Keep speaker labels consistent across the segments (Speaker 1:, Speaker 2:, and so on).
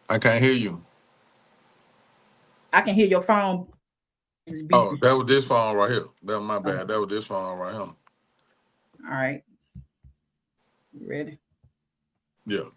Speaker 1: I can't hear you.
Speaker 2: I can hear your phone is
Speaker 1: Oh,
Speaker 2: beeping.
Speaker 1: that was this phone right here. That was my
Speaker 2: Oh,
Speaker 1: bad. That was this phone right here.
Speaker 2: all right. You ready?
Speaker 1: Yeah.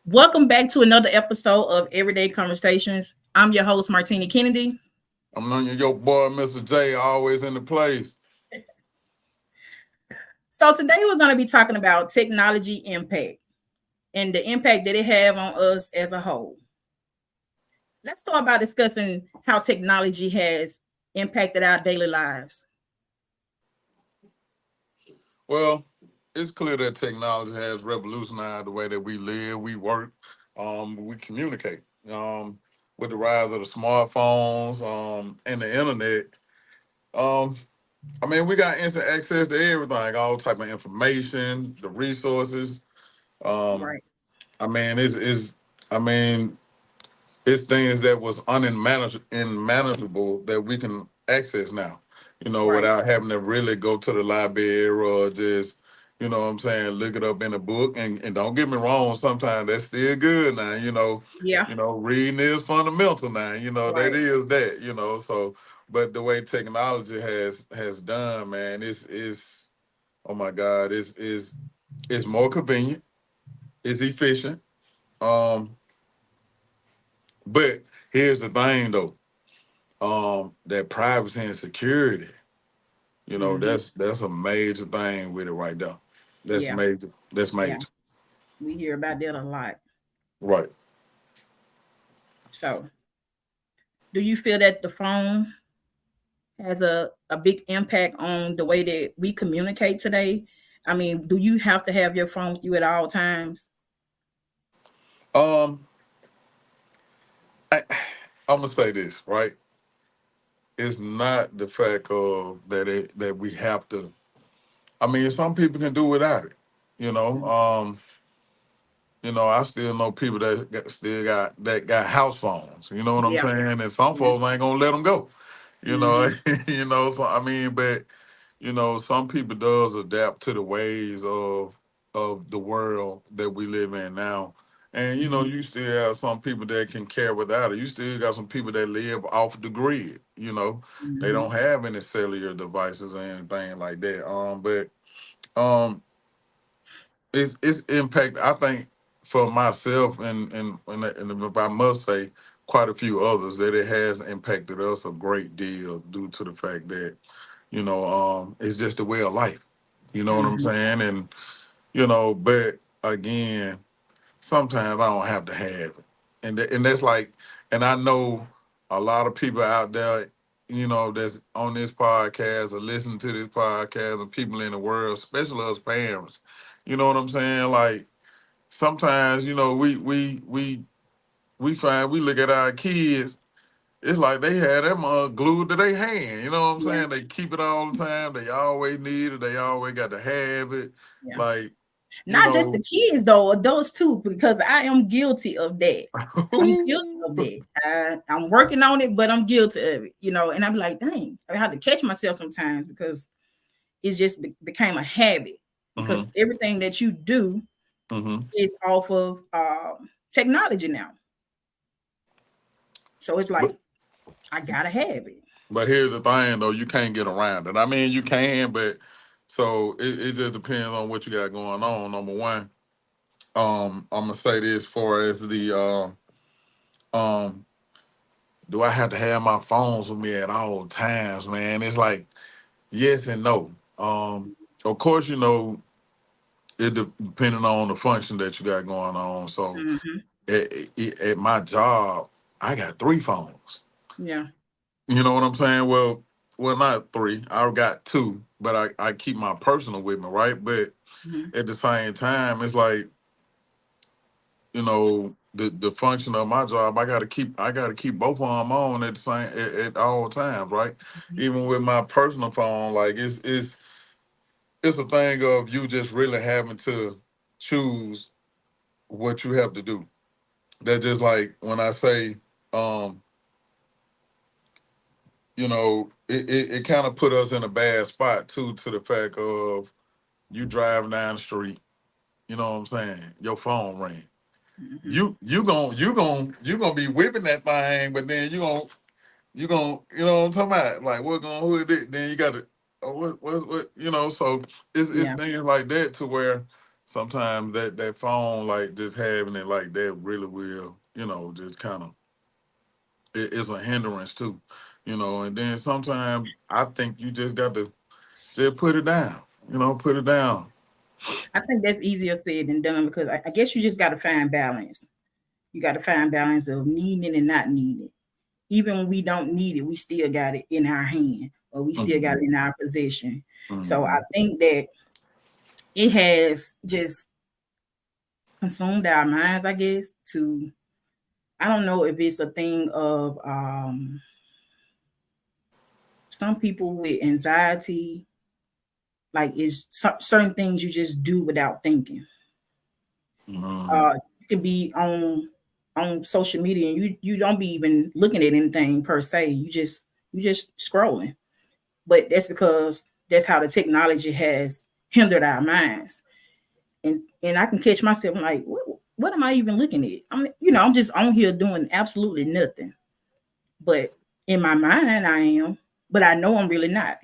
Speaker 2: Welcome back to another episode of Everyday Conversations. I'm your host, Martina Kennedy.
Speaker 1: I'm on your boy, Mr. J, always in the place.
Speaker 2: So today we're going to be talking about technology impact and the impact that it have on us as a whole. Let's start by discussing how technology has impacted our daily lives.
Speaker 1: Well, it's clear that technology has revolutionized the way that we live, we work, we communicate. With the rise of the smartphones, and the internet, um, I mean, we got instant access to everything, all type of information, the resources. Um,
Speaker 2: Right.
Speaker 1: I mean, I mean, it's things that was unmanageable that we can access now,
Speaker 2: Right.
Speaker 1: without having to really go to the library or just, what I'm saying, look it up in a book. And don't get me wrong, sometimes that's still good now,
Speaker 2: Yeah.
Speaker 1: reading is fundamental now, that
Speaker 2: Right.
Speaker 1: is that, so but the way technology has done, man, is oh my God, it's more convenient, it's efficient. Um, but here's the thing though, that privacy and security,
Speaker 2: Hmm.
Speaker 1: that's a major thing with it right there. That's
Speaker 2: Yeah.
Speaker 1: major. That's
Speaker 2: Yeah.
Speaker 1: major.
Speaker 2: We hear about that a lot.
Speaker 1: Right.
Speaker 2: So, do you feel that the phone has a big impact on the way that we communicate today? I mean, do you have to have your phone with you at all times?
Speaker 1: Um, I, I'm gonna say this, right? It's not the fact of that we have to. I mean, some people can do without it. You know,
Speaker 2: Mm-hmm.
Speaker 1: um, I still know people still got house phones. You know what I'm
Speaker 2: Yeah.
Speaker 1: saying? And some
Speaker 2: Yeah.
Speaker 1: folks ain't gonna let them go. You know,
Speaker 2: Hmm.
Speaker 1: So I mean, but some people does adapt to the ways of the world that we live in now. And
Speaker 2: Hmm.
Speaker 1: you still have some people that can care without it. You still got some people that live off the grid. They
Speaker 2: Hmm.
Speaker 1: don't have any cellular devices or anything like that. But um, it's impact. I think for myself and if I must say, quite a few others that it has impacted us a great deal due to the fact that it's just a way of life. You know what I'm
Speaker 2: Hmm.
Speaker 1: saying? And but again, sometimes I don't have to have it, and that's like, and I know a lot of people out there, that's on this podcast or listening to this podcast, and people in the world, especially us parents. You know what I'm saying? Like sometimes, we find we look at our kids, it's like they had them glued to their hand. You know what I'm
Speaker 2: Yeah.
Speaker 1: saying? They keep it all the time. They always need it. They always got to have it.
Speaker 2: Yeah.
Speaker 1: Like, you
Speaker 2: Not just
Speaker 1: know,
Speaker 2: the kids though, adults too, because I am guilty of that. I'm guilty of that. I'm working on it, but I'm guilty of it. And I'm like, dang, I have to catch myself sometimes because it's just became a habit. Because
Speaker 1: hmm
Speaker 2: everything that you do
Speaker 1: hmm
Speaker 2: is off of technology now, so it's like
Speaker 1: but
Speaker 2: I gotta have it.
Speaker 1: but here's the thing though, you can't get around it. I mean, you can, but so it just depends on what you got going on. Number one, I'm gonna say this for as the um do I have to have my phones with me at all times, man? It's like yes and no. Um, of course, it depending on the function that you got going on. So
Speaker 2: Mm-hmm.
Speaker 1: at my job, I got three phones.
Speaker 2: Yeah.
Speaker 1: You know what I'm saying? Well, not three. I got two, but I keep my personal with me, right? But
Speaker 2: Mm-hmm.
Speaker 1: at the same time, it's like the function of my job. I gotta keep both of them on at the same at all times, right? Even with my personal phone, like it's a thing of you just really having to choose what you have to do. That just like when I say, um, it kind of put us in a bad spot too, to the fact of you driving down the street, you know what I'm saying? Your phone ring.
Speaker 2: Mm-hmm.
Speaker 1: You gonna be whipping that thing, but then you gonna what I'm talking about? Like who is it? Then you gotta so it's
Speaker 2: Yeah.
Speaker 1: things like that to where sometimes that phone, like just having it like that really will, just kind of it's a hindrance too, and then sometimes I think you just got to just put it down, put it down.
Speaker 2: I think that's easier said than done because I guess you just got to find balance. You got to find balance of needing it and not needing it. Even when we don't need it, we still got it in our hand or we still got it
Speaker 1: Mhm,
Speaker 2: in our possession. So I
Speaker 1: mhm,
Speaker 2: think that it has just consumed our minds, I guess, to I don't know if it's a thing of some people with anxiety, like it's certain things you just do without thinking.
Speaker 1: mhm.
Speaker 2: You can be on social media and you don't be even looking at anything per se. You just scrolling. But that's because that's how the technology has hindered our minds. And I can catch myself like, what am I even looking at? I'm just on here doing absolutely nothing. But in my mind, I am. But I know I'm really not.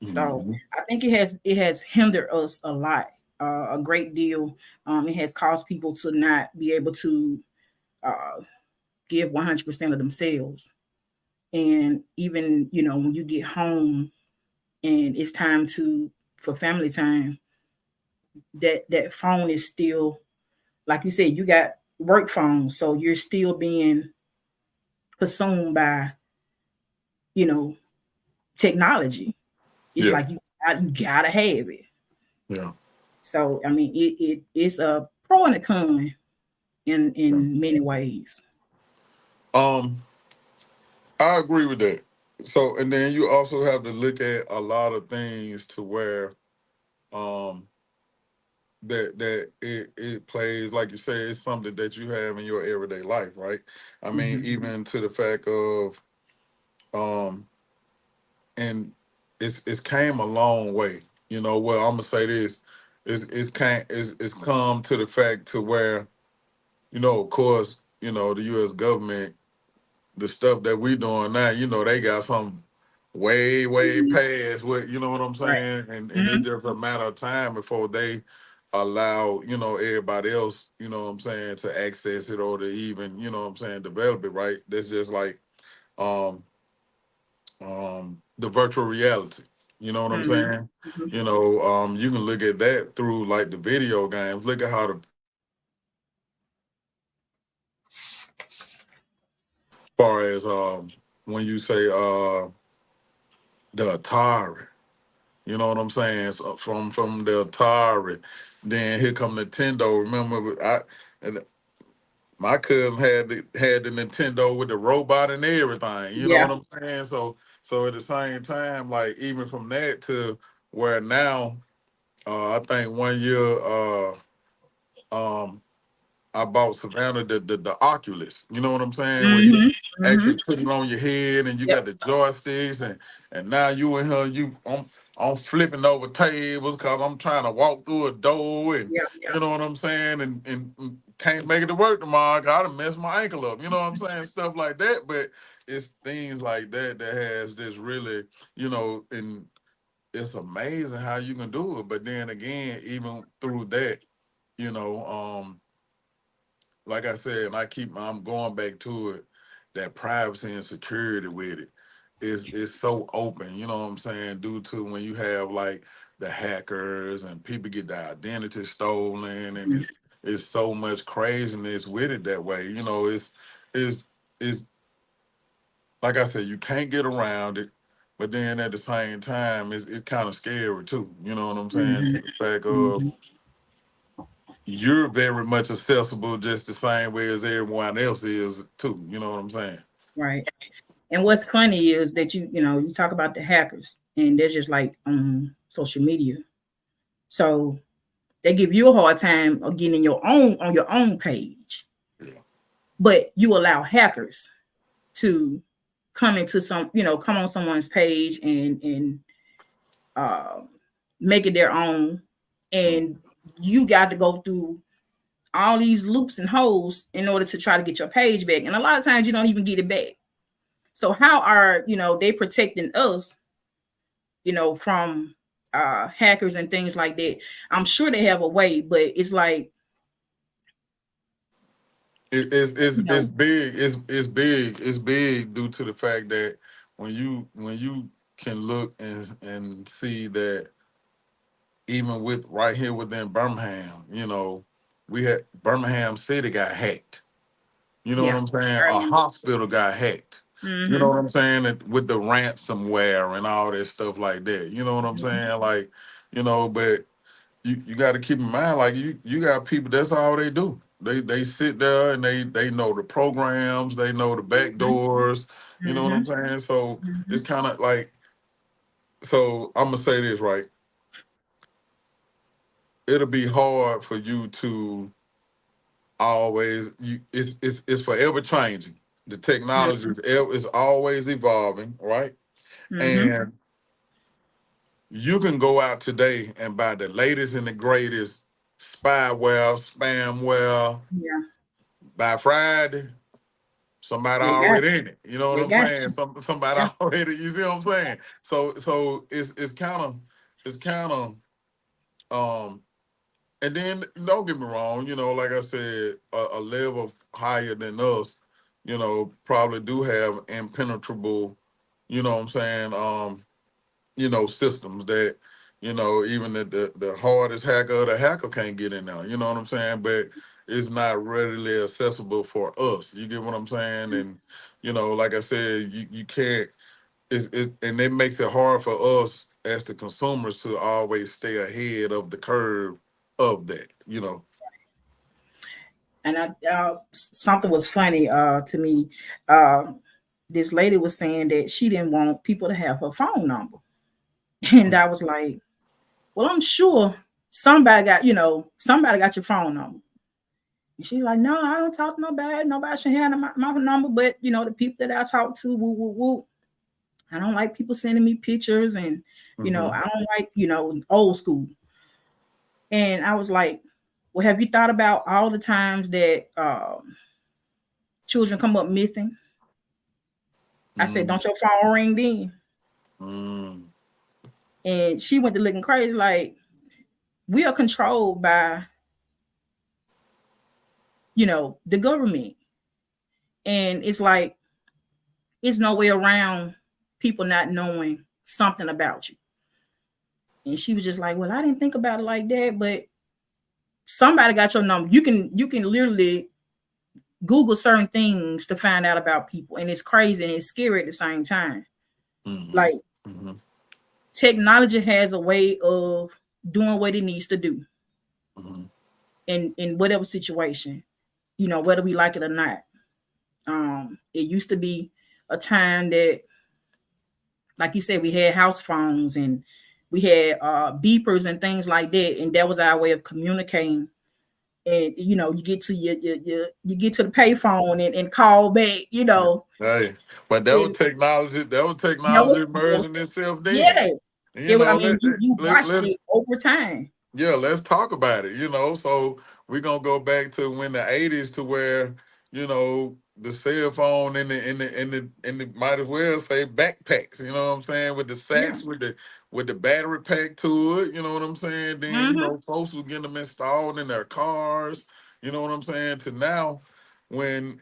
Speaker 2: So
Speaker 1: Mhm.
Speaker 2: I think it has hindered us a lot, a great deal. It has caused people to not be able to uh, give 100% of themselves. And even when you get home and it's time to for family time, that phone is still like you said. You got work phone, so you're still being consumed by you know technology. It's
Speaker 1: Yeah,
Speaker 2: like you gotta have it.
Speaker 1: yeah,
Speaker 2: So I mean, it's a pro and a con
Speaker 1: yeah.
Speaker 2: in many ways.
Speaker 1: Um, I agree with that. So, and then you also have to look at a lot of things to where um that it plays, like you say, it's something that you have in your everyday life, right? I mean,
Speaker 2: Hmm.
Speaker 1: even to the fact of um and it's came a long way. Well, I'm gonna say this. It's come to the fact to where, of course, the US government, the stuff that we doing now, they got some way, way past what, you know what I'm
Speaker 2: Right.
Speaker 1: saying? And
Speaker 2: Hmm.
Speaker 1: it's just a matter of time before they allow, everybody else, what I'm saying, to access it or to even, what I'm saying, develop it, right? That's just like um the virtual reality. You know what I'm
Speaker 2: Hmm.
Speaker 1: saying? You can look at that through like the video games. Look at how the far as when you say the Atari. You know what I'm saying? So from the Atari, then here come Nintendo. Remember, and my cousin had the Nintendo with the robot and everything. You know
Speaker 2: Yeah.
Speaker 1: what I'm saying? So at the same time, like even from that to where now, I think one year, um, I bought Savannah the Oculus. You know what I'm saying? Where you
Speaker 2: Hmm. Hmm.
Speaker 1: actually put it on your head and you
Speaker 2: Yep.
Speaker 1: got the joysticks and now you in here I'm flipping over tables because I'm trying to walk through a door and
Speaker 2: Yep.
Speaker 1: you
Speaker 2: Yep.
Speaker 1: know what I'm saying and can't make it to work tomorrow. Gotta mess my ankle up. You know what I'm saying? Stuff like that. But it's things like that that has this really and it's amazing how you can do it. But then again, even through that, you know, um like I said, and I'm going back to it, that privacy and security with it is so open. You know what I'm saying? Due to when you have like the hackers and people get their identity stolen, and it's so much craziness with it that way. You know, it's it's like I said, you can't get around it. But then at the same time, it's kind of scary too. You know what I'm saying?
Speaker 2: Hmm.
Speaker 1: To the fact of
Speaker 2: Hmm.
Speaker 1: you're very much accessible just the same way as everyone else is too. You know what I'm saying?
Speaker 2: Right. And what's funny is that you talk about the hackers, and they're just like on social media. So they give you a hard time of getting on your own page,
Speaker 1: Yeah.
Speaker 2: but you allow hackers to come into come on someone's page and uh, make it their own,
Speaker 1: Mm.
Speaker 2: and you got to go through all these loops and holes in order to try to get your page back, and a lot of times you don't even get it back. So how are they protecting us, from hackers and things like that? I'm sure they have a way, but it's like,
Speaker 1: It's
Speaker 2: you know,
Speaker 1: it's big. It's big. It's big due to the fact that when you can look and see that even with right here within Birmingham, we had Birmingham City got hacked. You know what
Speaker 2: yeah,
Speaker 1: I'm saying?
Speaker 2: I
Speaker 1: A
Speaker 2: remember.
Speaker 1: hospital got hacked. You know
Speaker 2: Mm-hmm.
Speaker 1: what I'm saying? With the ransomware and all that stuff like that. You know what I'm saying? Like, but you got to keep in mind, like you got people. That's all they do. They sit there and they know the programs. They know the back
Speaker 2: Mm-hmm.
Speaker 1: doors. You know what
Speaker 2: Mm-hmm.
Speaker 1: I'm saying? So
Speaker 2: Mm-hmm.
Speaker 1: it's kind of like. So I'm gonna say this right. It'll be hard for you to always. It's forever changing. The technology is always evolving, right?
Speaker 2: Mm-hmm.
Speaker 1: And you can go out today and buy the latest and the greatest spyware, spamware.
Speaker 2: Yeah,
Speaker 1: By Friday, somebody
Speaker 2: they got
Speaker 1: already in it. You know what
Speaker 2: they
Speaker 1: I'm
Speaker 2: got
Speaker 1: saying?
Speaker 2: you.
Speaker 1: Somebody
Speaker 2: Yeah.
Speaker 1: already. You see what I'm saying? So it's kind of um. And then don't get me wrong. Like I said, a level higher than us. Probably do have impenetrable. You know what I'm saying? Systems that, even the hardest hacker, the hacker can't get in there. You know what I'm saying? But it's not readily accessible for us. You get what I'm saying? And like I said, you can't. And it makes it hard for us as the consumers to always stay ahead of the curve of that.
Speaker 2: And something was funny to me. Uh, this lady was saying that she didn't want people to have her phone number, and I was like, "Well, I'm sure somebody got your phone number." And she's like, "No, I don't talk to nobody. Nobody should have my number, but the people that I talk to, woo woo woo. I don't like people sending me pictures, and
Speaker 1: Mm-hmm.
Speaker 2: I don't like old school." And I was like, "Well, have you thought about all the times that children come up missing?" I said,
Speaker 1: Mm-hmm.
Speaker 2: "Don't your phone ring then?"
Speaker 1: Mm-hmm.
Speaker 2: And she went to looking crazy, like, we are controlled by the government, and it's like it's no way around people not knowing something about you. And she was just like, "Well, I didn't think about it like that, but somebody got your number. You can literally Google certain things to find out about people, and it's crazy and it's scary at the same time.
Speaker 1: Mm-hmm.
Speaker 2: Like,
Speaker 1: Mm-hmm.
Speaker 2: technology has a way of doing what it needs to do
Speaker 1: Mm-hmm.
Speaker 2: in whatever situation, whether we like it or not. It used to be a time that, like you said, we had house phones and we had beepers and things like that, and that was our way of communicating. And you get to you get to the payphone and call back.
Speaker 1: Hey, but that was
Speaker 2: And
Speaker 1: technology. That was
Speaker 2: that
Speaker 1: technology
Speaker 2: was that was
Speaker 1: emerging itself then.
Speaker 2: yeah.
Speaker 1: You
Speaker 2: It was. I
Speaker 1: know,
Speaker 2: mean, you watched
Speaker 1: let's
Speaker 2: it over time.
Speaker 1: yeah, let's talk about it. So we're gonna go back to when the '80s to where the cell phone and the might as well say backpacks. You know what I'm saying, with the
Speaker 2: Yeah.
Speaker 1: sacks with the battery pack to it. You know what I'm saying. Then
Speaker 2: Mm-hmm.
Speaker 1: folks was getting them installed in their cars. You know what I'm saying. To now, when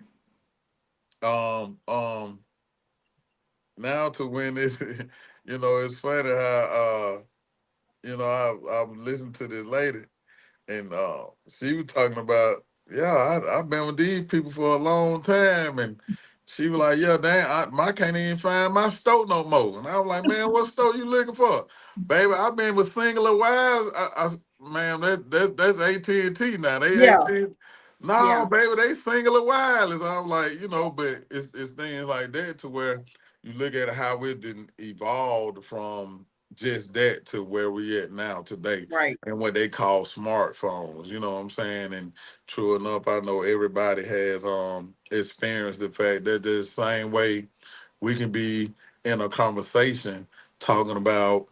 Speaker 1: um um now to when it's it's funny how I've listened to this lady, and she was talking about, yeah, I've been with these people for a long time, and she was like, yeah, damn, I can't even find my store no more. And I was like, man, what store you looking for? Baby, I've been with Singular Wires. Ma'am, that's AT&T now. They
Speaker 2: Yeah,
Speaker 1: AT. No,
Speaker 2: yeah,
Speaker 1: baby, they Singular Wireless. I was like, but it's things like that to where you look at how it didn't evolve from just that to where we at now today,
Speaker 2: right.
Speaker 1: and what they call smartphones. You know what I'm saying? And true enough, I know everybody has experienced the fact that the same way we can be in a conversation talking about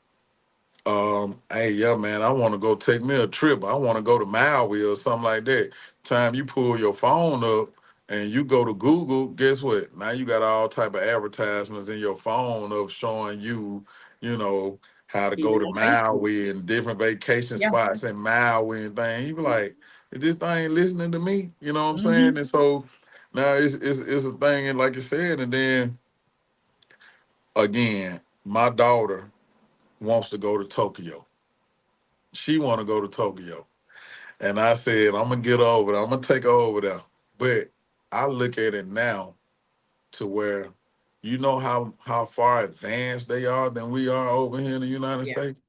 Speaker 1: hey, yeah, man, I want to go take me a trip. I want to go to Maui or something like that. Time you pull your phone up and you go to Google, guess what? Now you got all type of advertisements in your phone of showing you, you know, how to go
Speaker 2: Even
Speaker 1: to
Speaker 2: on Facebook.
Speaker 1: Maui and different vacation
Speaker 2: Yeah.
Speaker 1: spots in Maui and things. You be like, is this thing listening to me? You know what I'm
Speaker 2: Hmm.
Speaker 1: saying? And so now it's a thing, and like you said, and then again, my daughter wants to go to Tokyo. She want to go to Tokyo. And I said, I'm gonna get over there. I'm gonna take her over there. But I look at it now to where you know how far advanced they are than we are over here in the United
Speaker 2: Yeah,
Speaker 1: States.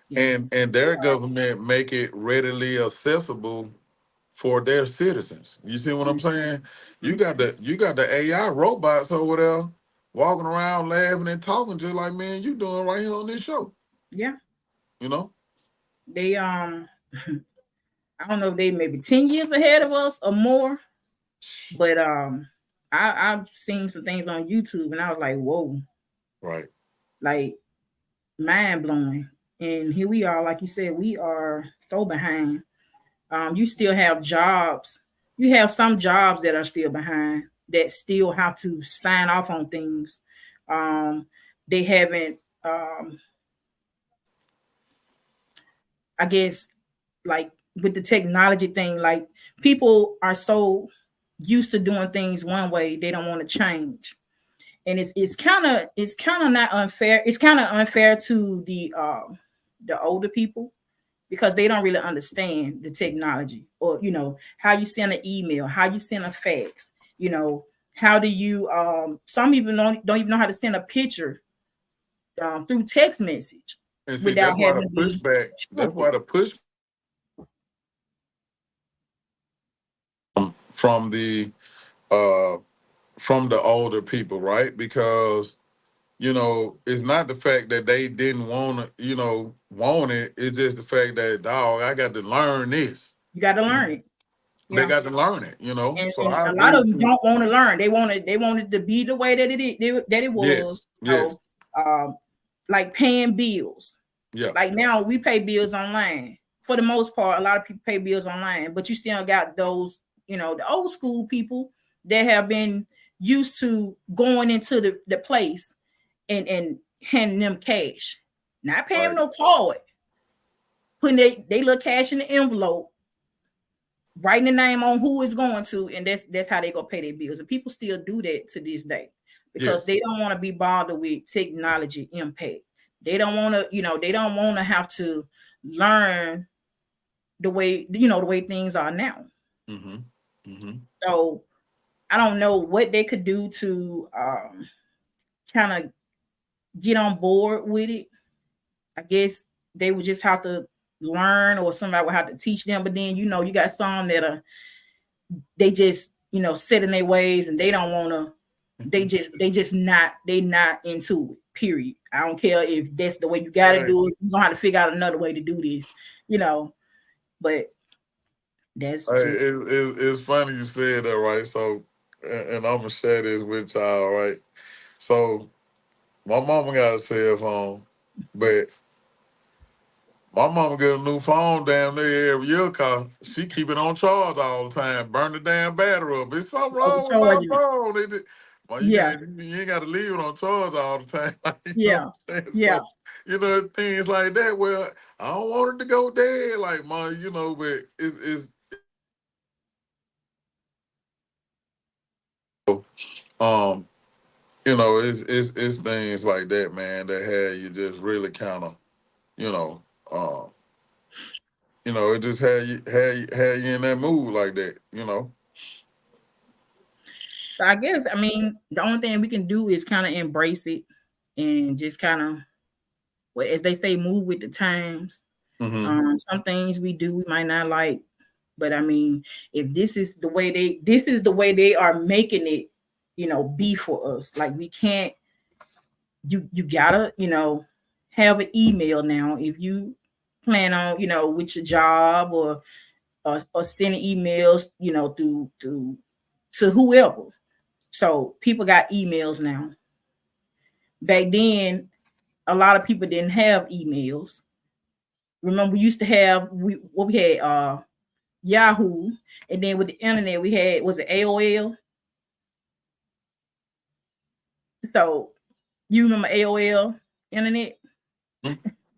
Speaker 2: yeah.
Speaker 1: And
Speaker 2: They
Speaker 1: their
Speaker 2: are.
Speaker 1: government make it readily accessible for their citizens. You see what I'm saying?
Speaker 2: Mhm.
Speaker 1: You got the AI robots over there walking around laughing and talking just like man you doing right here on this show.
Speaker 2: Yeah.
Speaker 1: You know?
Speaker 2: They I don't know if they maybe 10 years ahead of us or more, but I've seen some things on YouTube and I was like, whoa,
Speaker 1: Right.
Speaker 2: like mind blowing. And here we are, like you said, we are so behind. You still have jobs. You have some jobs that are still behind that still have to sign off on things. Um, they haven't, I guess, like with the technology thing, like people are so used to doing things one way, they don't want to change. And it's kind of not unfair. It's kind of unfair to the older people because they don't really understand the technology or how you send an email, how you send a fax, you know, how do you some even don't even know how to send a picture through text message
Speaker 1: And see,
Speaker 2: without
Speaker 1: that's why the
Speaker 2: having to be
Speaker 1: pushback. That's
Speaker 2: instructed.
Speaker 1: why the push from the uh from the older people, right? Because it's not the fact that they didn't want to, want it. It's just the fact that dog, I got to learn this.
Speaker 2: You got to
Speaker 1: You
Speaker 2: learn
Speaker 1: know?
Speaker 2: it.
Speaker 1: They
Speaker 2: Yeah.
Speaker 1: got to learn it. So
Speaker 2: And
Speaker 1: I
Speaker 2: a
Speaker 1: agree
Speaker 2: lot of
Speaker 1: with
Speaker 2: them
Speaker 1: you.
Speaker 2: don't want to learn. They wanted to be the way that that it was,
Speaker 1: Yes, yes,
Speaker 2: um, like paying bills.
Speaker 1: yeah.
Speaker 2: Like now we pay bills online. For the most part, a lot of people pay bills online, but you still got those, the old school people that have been used to going into the place and handing them cash. Not paying
Speaker 1: Right.
Speaker 2: no card, putting they little cash in the envelope, writing the name on who it's going to, and that's how they go pay their bills. And people still do that to this day because
Speaker 1: Yes.
Speaker 2: they don't want to be bothered with technology impact. They don't want to, they don't want to have to learn the way things are now.
Speaker 1: Mm-hmm. Mm-hmm.
Speaker 2: So I don't know what they could do to kind of get on board with it. I guess they would just have to learn, or somebody would have to teach them. But then you got some that are they just set in their ways and they don't want to. They just not into it. Period. I don't care if that's the way you got to
Speaker 1: Right.
Speaker 2: do it. You're gonna have to figure out another way to do this. You know, but that's
Speaker 1: Hey,
Speaker 2: just
Speaker 1: it's funny you said that, right? So, and I'm gonna share this with y'all, right? So, my mama got a cell phone, but my mama get a new phone damn near every year cause she keep it on charge all the time, burn the damn battery up. It's something wrong with my
Speaker 2: overcharging it.
Speaker 1: phone. Well,
Speaker 2: Yeah,
Speaker 1: you ain't gotta leave it on charge all the time. You know what
Speaker 2: yeah,
Speaker 1: I'm saying?
Speaker 2: yeah.
Speaker 1: So, things like that. Well, I don't want it to go dead, like my, but um it's things like that, man, that had you just really kind of, you know, uh, it just had you in that mood like that.
Speaker 2: So I guess I mean the only thing we can do is kind of embrace it and just kind of, well, as they say, move with the times.
Speaker 1: Hmm.
Speaker 2: Some things we do we might not like, but I mean, if this is the way they are making it, be for us. Like we can't. You gotta have an email now if you plan on with your job or sending emails through to whoever. So people got emails now. Back then, a lot of people didn't have emails. Remember, we used to have we had Yahoo, and then with the internet we had, was it AOL? So you remember AOL internet?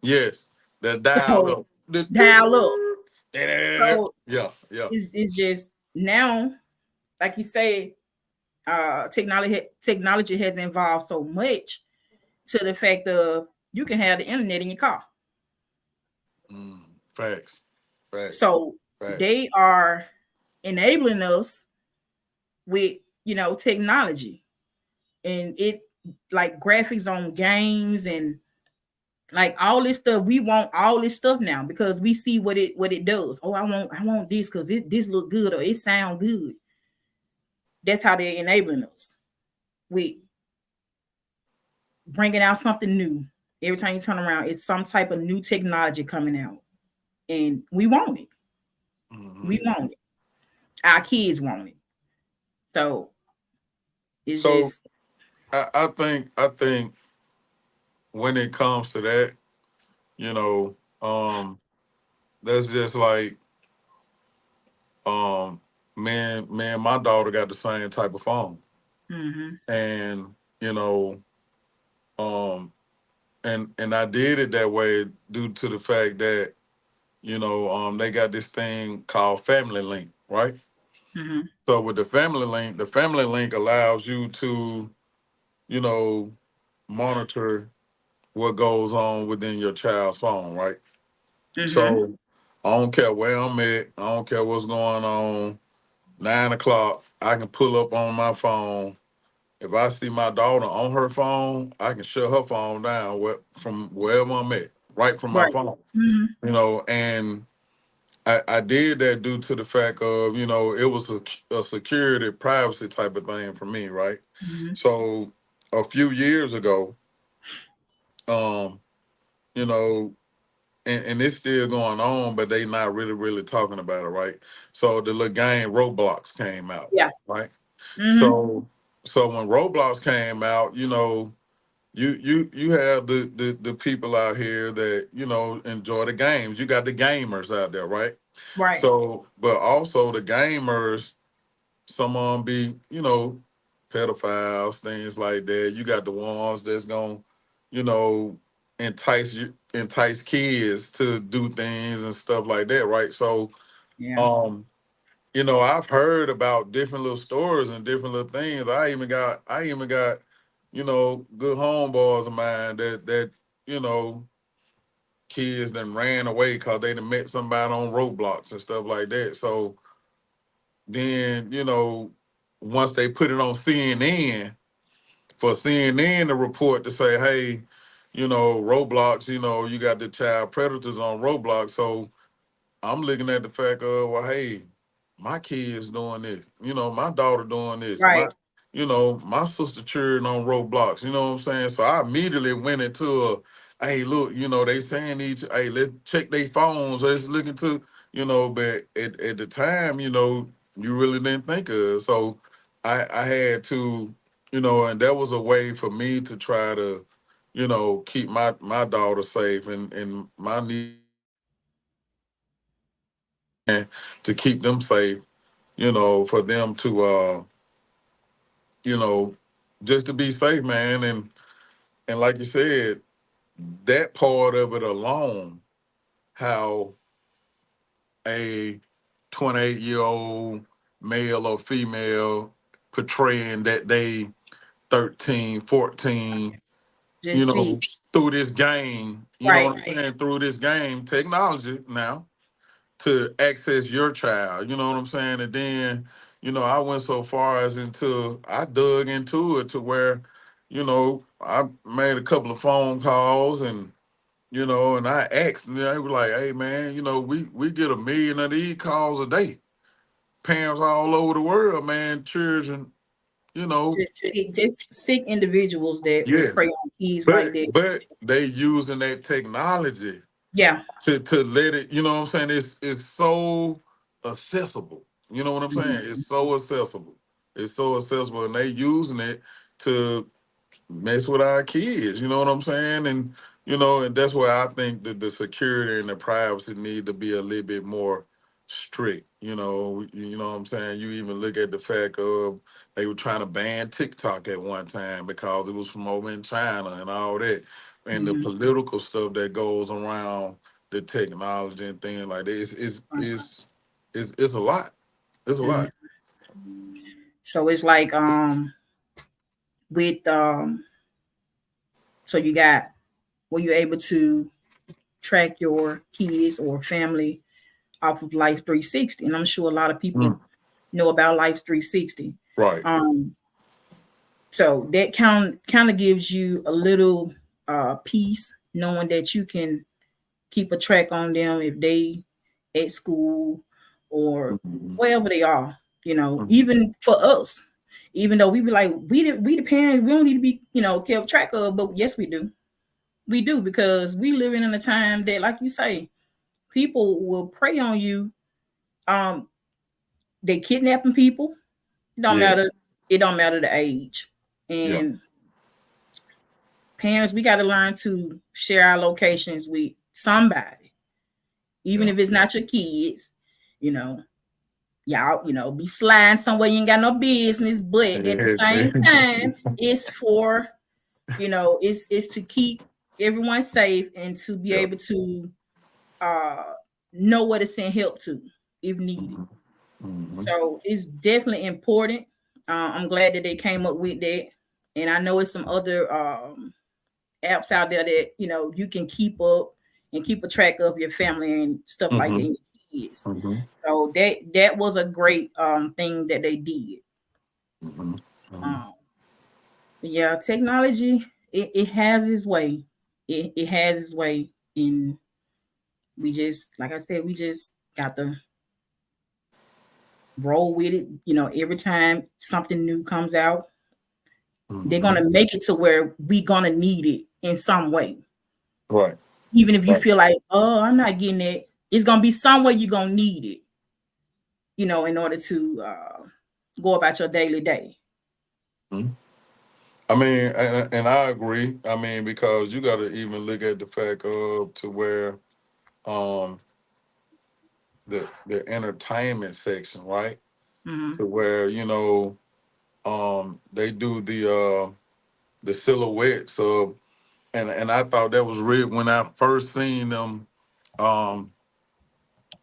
Speaker 1: Yes, that dialed
Speaker 2: So
Speaker 1: up.
Speaker 2: dial up. So
Speaker 1: Yeah, yeah.
Speaker 2: it's just now, like you say, technology has evolved so much to the fact of you can have the internet in your car.
Speaker 1: Mm, facts, facts,
Speaker 2: So
Speaker 1: facts.
Speaker 2: they are enabling us with technology, and it, like graphics on games and like all this stuff. We want all this stuff now because we see what it does. Oh, I want this because this look good or it sound good. That's how they're enabling us with bringing out something new. Every time you turn around, it's some type of new technology coming out, and we want it.
Speaker 1: Hmm.
Speaker 2: We want it. Our kids want it. So it's
Speaker 1: So
Speaker 2: just,
Speaker 1: I think when it comes to that, you know, that's just like um, me and my daughter got the same type of phone,
Speaker 2: mm-hmm,
Speaker 1: and you know, um, and I did it that way due to the fact that they got this thing called Family Link, right?
Speaker 2: mm-hmm,
Speaker 1: So with the Family Link allows you to, you know, monitor what goes on within your child's phone, right?
Speaker 2: mm-hmm,
Speaker 1: So I don't care where I'm at, I don't care what's going on. 9 o'clock, I can pull up on my phone. If I see my daughter on her phone, I can shut her phone down from wherever I'm at, right from my
Speaker 2: right,
Speaker 1: phone.
Speaker 2: mm-hmm,
Speaker 1: And I did that due to the fact of, it was a security privacy type of thing for me, right?
Speaker 2: mm-hmm,
Speaker 1: So a few years ago, um, you know, and it's still going on, but they not really, really talking about it, right? So the little game Roblox came out,
Speaker 2: yeah,
Speaker 1: right?
Speaker 2: mm-hmm,
Speaker 1: So when Roblox came out, you have the people out here that enjoy the games. You got the gamers out there, right?
Speaker 2: right,
Speaker 1: So, but also the gamers, some of them be, pedophiles, things like that. You got the ones that's gonna, you know, entice kids to do things and stuff like that, right? So,
Speaker 2: yeah,
Speaker 1: um, I've heard about different little stories and different little things. I even got, good homeboys of mine that, you know, kids that ran away because they done met somebody on Roblox and stuff like that. So then, once they put it on CNN, for CNN to report to say, hey, Roblox, you got the child predators on Roblox. So I'm looking at the fact of, well, hey, my kid's doing this. My daughter doing this.
Speaker 2: right,
Speaker 1: My sister cheering on Roblox. You know what I'm saying? So I immediately went into hey, look, they saying hey, let's check their phones. Let's look into, but at the time, you really didn't think of it. So I had to, and that was a way for me to try to, keep my daughter safe and my nieces and nephews and stuff like that. So I do what I can to keep them safe, for them to you know, just to be safe, man. And like you said, that part of it alone, how a 28-year-old male or female portraying that they 13, 14, you
Speaker 2: Just see.
Speaker 1: know, through this game, you know
Speaker 2: Right.
Speaker 1: what I'm saying? Through this game, technology now to access your child, you know what I'm saying? And then, I went so far as into, I dug into it to where, I made a couple of phone calls and, and I asked, and they were like, hey man, we get a million of these calls a day. Parents all over the world, man, children, you know,
Speaker 2: Just sick individuals that will
Speaker 1: yes.
Speaker 2: prey on kids like
Speaker 1: But
Speaker 2: that.
Speaker 1: but they using that technology
Speaker 2: Yeah.
Speaker 1: to let it, you know what I'm saying? It's so accessible. You know what I'm saying?
Speaker 2: Mhm.
Speaker 1: It's so accessible. It's so accessible, and they using it to mess with our kids. You know what I'm saying? And that's why I think that the security and the privacy need to be a little bit more strict. You know what I'm saying? You even look at the fact of they were trying to ban TikTok at one time because it was from over in China and all that, and the
Speaker 2: Mhm.
Speaker 1: political stuff that goes around the technology and things like that. It's a lot. It's a
Speaker 2: Mhm.
Speaker 1: lot.
Speaker 2: So it's like with so you got when you're able to track your kids or family off of Life 360, and I'm sure a lot of people
Speaker 1: Mm,
Speaker 2: know about Life 360.
Speaker 1: right.
Speaker 2: Um, so that kind of gives you a little peace knowing that you can keep a track on them if they at school or
Speaker 1: Mhm,
Speaker 2: wherever they are.
Speaker 1: mhm.
Speaker 2: Even for us, even though we be like we the parents, we don't need to be kept track of, but yes we do because we living in a time that, like you say, people will prey on you. Um, they kidnapping people. It don't
Speaker 1: Yeah.
Speaker 2: matter. It don't matter the age.
Speaker 1: Yeah.
Speaker 2: And parents, we got to learn to share our locations with somebody, even
Speaker 1: Yeah.
Speaker 2: if it's not your kids. You know, y'all, be sliding somewhere you ain't got no business. But at the same time, it's for it's to keep everyone safe and to be
Speaker 1: Yeah.
Speaker 2: able to uh know what to send help to if needed.
Speaker 1: Mhm, mhm,
Speaker 2: So it's definitely important. I'm glad that they came up with that, and I know it's some other apps out there that you can keep up and keep a track of your family and stuff like that,
Speaker 1: mhm,
Speaker 2: and your kids.
Speaker 1: mhm,
Speaker 2: So that was a great thing that they did.
Speaker 1: mhm, mhm,
Speaker 2: Um, yeah, technology it has its way. It has its way, and we just like I said, we just got to roll with it. Every time something new comes out, they're
Speaker 1: mhm.
Speaker 2: gonna make it to where we gonna need it in some way.
Speaker 1: Right.
Speaker 2: Even if you
Speaker 1: Right.
Speaker 2: feel like, oh, I'm not getting it, it's gonna be some way you're gonna need it, in order to go about your daily day.
Speaker 1: Mhm. I mean, and I agree. I mean, because you got to even look at the fact of to where um the entertainment section, right?
Speaker 2: Hmm.
Speaker 1: To where they do the silhouettes of, and I thought that was real when I first seen them um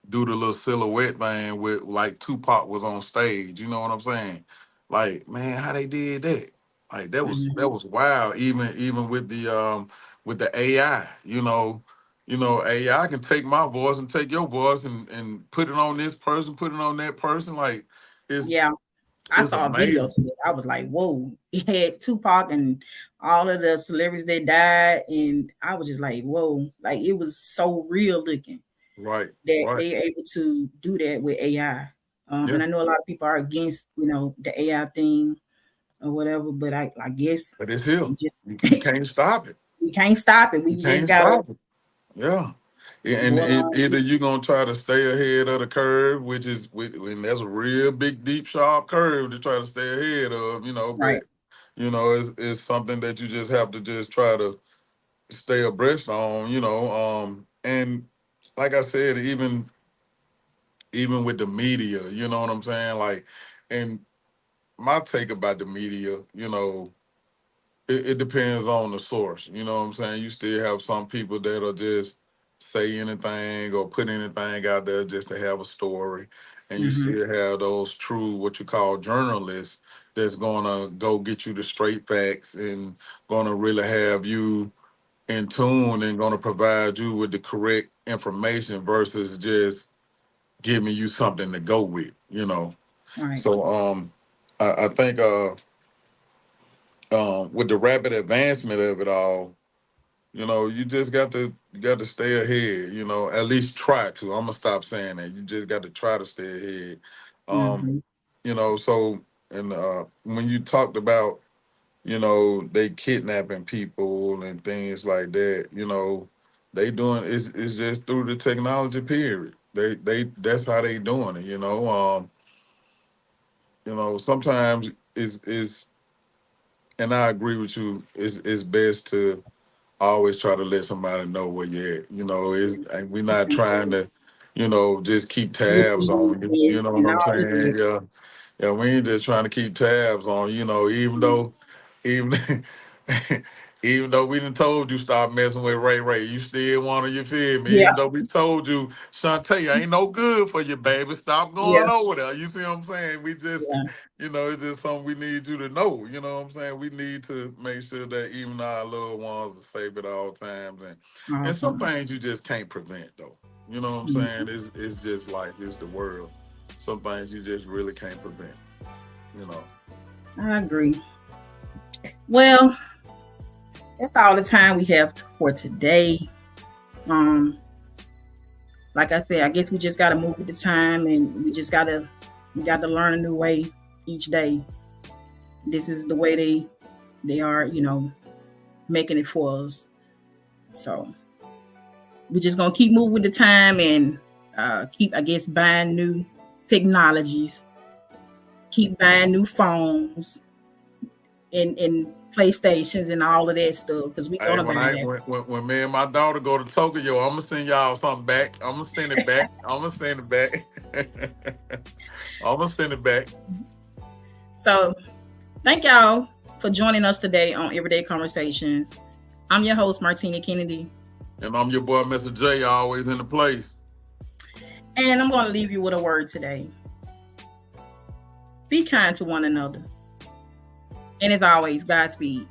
Speaker 1: do the little silhouette thing with like Tupac was on stage. You know what I'm saying? Like, man, how they did that? Like that
Speaker 2: Hmm.
Speaker 1: was wild. Even with the AI, AI can take my voice and take your voice and put it on this person, put it on that person. Like it's
Speaker 2: Yeah, I
Speaker 1: it's
Speaker 2: saw a video
Speaker 1: amazing.
Speaker 2: today. I was like, whoa! It had Tupac and all of the celebrities that died, and I was just like, whoa! Like it was so real looking
Speaker 1: Right,
Speaker 2: that
Speaker 1: right.
Speaker 2: they able to do that with AI.
Speaker 1: Yeah.
Speaker 2: And I know a lot of people are against, the AI thing or whatever, but I guess
Speaker 1: But it's here.
Speaker 2: we just
Speaker 1: You can't stop it.
Speaker 2: we can't stop it.
Speaker 1: You
Speaker 2: We just
Speaker 1: can't
Speaker 2: gotta
Speaker 1: stop it. Yeah. Yeah, and
Speaker 2: go along with
Speaker 1: either you're gonna try to stay ahead of the curve, and that's a real big, deep, sharp curve to try to stay ahead of,
Speaker 2: right.
Speaker 1: but it's something that you just have to just try to stay abreast on. And like I said, even with the media, you know what I'm saying? Like, and my take about the media, it depends on the source. You know what I'm saying? You still have some people that'll just say anything or put anything out there just to have a story. and you
Speaker 2: Mm-hmm.
Speaker 1: still have those true what you call journalists that's gonna go get you the straight facts and gonna really have you in tune and gonna provide you with the correct information versus just giving you something to go with, you know.
Speaker 2: Right.
Speaker 1: So I think with the rapid advancement of it all, you know, you got to stay ahead. You know, at least try to. I'm gonna stop saying that. You just got to try to stay ahead. Um,
Speaker 2: Mm-hmm.
Speaker 1: you know, so and when you talked about, you know, they kidnapping people and things like that, you know, they doing it's just through the technology period. They that's how they doing it. You know, sometimes is and I agree with you. It's best to always try to let somebody know where you're at. You know, is and we're not trying to, you know, just keep tabs on you. You
Speaker 2: Yes,
Speaker 1: know what
Speaker 2: and
Speaker 1: I'm
Speaker 2: all
Speaker 1: saying?
Speaker 2: that.
Speaker 1: Yeah. Yeah, we ain't just trying to keep tabs on, you know, even even though we done told you stop messing with Ray Ray, you still want to, you feel me?
Speaker 2: Yeah,
Speaker 1: Even though we told you, Shantae, ain't no good for you, baby. Stop
Speaker 2: yeah,
Speaker 1: going over there. You see what I'm saying? We just,
Speaker 2: yeah.
Speaker 1: you know, it's just something we need you to know. You know what I'm saying? We need to make sure that even our loved ones are safe at all times. And some
Speaker 2: Awesome.
Speaker 1: things you just can't prevent though. You know what I'm
Speaker 2: Mhm.
Speaker 1: saying? It's just life, it's the world. Some things you just really can't prevent, you know.
Speaker 2: I agree. Well, that's all the time we have for today. Um, like I said, I guess we just gotta move with the time, and we got to learn a new way each day. This is the way they are, making it for us. So we're just gonna keep moving with the time and keep, I guess, buying new technologies, keep buying new phones and PlayStations and all of that stuff because we're
Speaker 1: Hey,
Speaker 2: gonna buy that.
Speaker 1: when me and my daughter go to Tokyo, I'm gonna send y'all something back. I'm gonna send it back. I'm gonna send it back. I'm gonna send it back.
Speaker 2: So thank y'all for joining us today on Everyday Conversations. I'm your host, Martina Kennedy,
Speaker 1: And I'm your boy, Mr. J, always in the place.
Speaker 2: and I'm going to leave you with a word today. Be kind to one another. And as always, Godspeed.